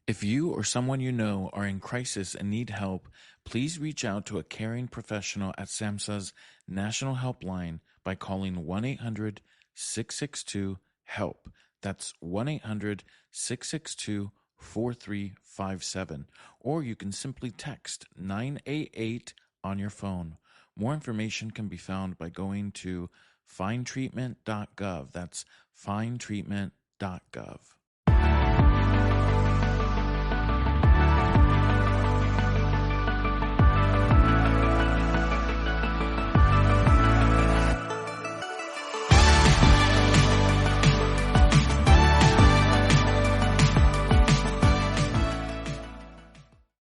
If you or someone you know are in crisis and need help, please reach out to a caring professional at SAMHSA's National Helpline by calling 1-800-662-HELP. That's 1-800-662-4357. Or you can simply text 988 on your phone. More information can be found by going to findtreatment.gov. That's findtreatment.gov.